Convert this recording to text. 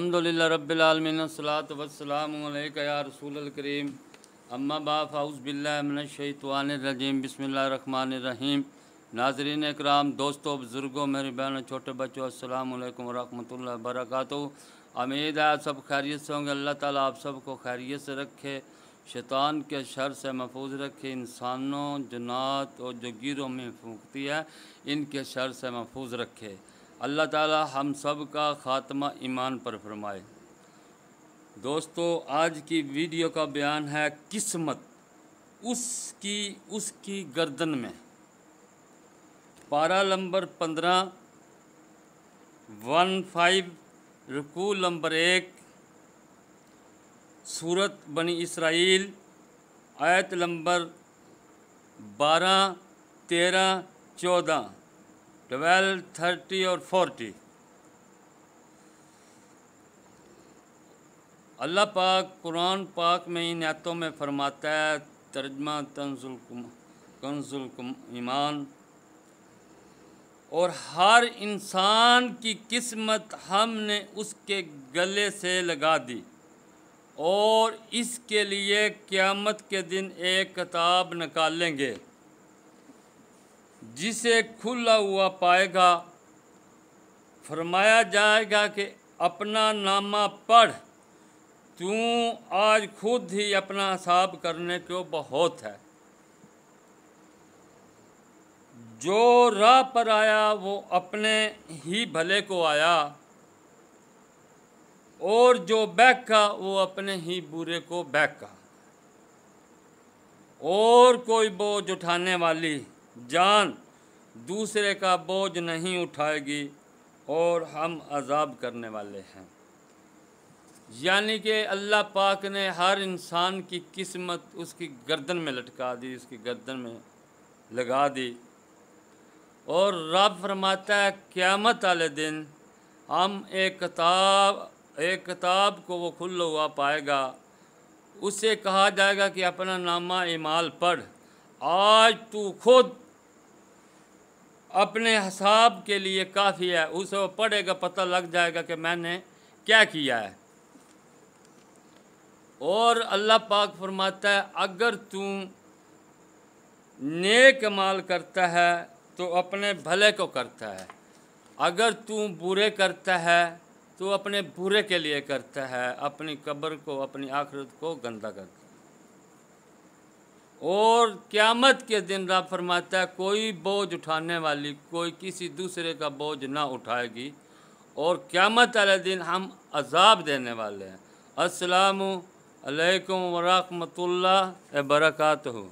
अल्हम्दुलिल्लाह रब्बिल आलमीन अस्सलातु वस्सलामु अलैका या रसूलल करीम अम्मा बाद फ़ाऊज़ बिल्लाहि मिनश शैतानिर रजीम बिस्मिल्लाहिर रहमानिर रहीम। नाज़रीन इकराम, दोस्तों, बुज़ुर्गों, मेरी बहनों, छोटे बच्चों, अस्सलामु अलैकुम व रहमतुल्लाहि व बरकातुहू। उम्मीद है आप सब खैरियत से होंगे। अल्लाह ताला आप सबको खैरियत से रखे, शैतान के शर से महफूज रखे, इंसानों, जन्नात और जो गिरों में फूंकती है इनके शर से महफूज रखे। अल्लाह ताला हम सब का ख़ात्मा ईमान पर फरमाए। दोस्तों, आज की वीडियो का बयान है किस्मत उसकी गर्दन में। पारा नंबर 15 रुकू नंबर 1 सूरत बनी इसराइल आयत नंबर 12, 13, 14, 12, 30 और 40। अल्लाह पाक कुरान पाक में इन आयतों में फरमाता है, तर्जमा कंजुल ईमान, और हर इंसान की किस्मत हमने उसके गले से लगा दी और इसके लिए क़यामत के दिन एक किताब निकालेंगे जिसे खुला हुआ पाएगा। फरमाया जाएगा कि अपना नामा पढ़, तू आज खुद ही अपना हिसाब करने को बहुत है। जो राह पर आया वो अपने ही भले को आया और जो बहका वो अपने ही बुरे को बहका। और कोई बोझ उठाने वाली जान दूसरे का बोझ नहीं उठाएगी और हम अजाब करने वाले हैं। यानी कि अल्लाह पाक ने हर इंसान की किस्मत उसकी गर्दन में लटका दी, उसकी गर्दन में लगा दी। और रब फरमाता है क़यामत वाले दिन हम एक किताब को वो खुला हुआ पाएगा। उससे कहा जाएगा कि अपना नामा इमाल पढ़, आज तू खुद अपने हिसाब के लिए काफ़ी है। उसे वो पढ़ेगा, पता लग जाएगा कि मैंने क्या किया है। और अल्लाह पाक फरमाता है अगर तू नेक अमाल करता है तो अपने भले को करता है, अगर तू बुरे करता है तो अपने बुरे के लिए करता है, अपनी कब्र को, अपनी आखिरत को गंदा करता है। और क़यामत के दिन रब फरमाता है कोई बोझ उठाने वाली कोई किसी दूसरे का बोझ ना उठाएगी और क़यामत वाले दिन हम अजाब देने वाले हैं। अस्सलामु अलैकुम व रहमतुल्लाहि व बरकातुहू।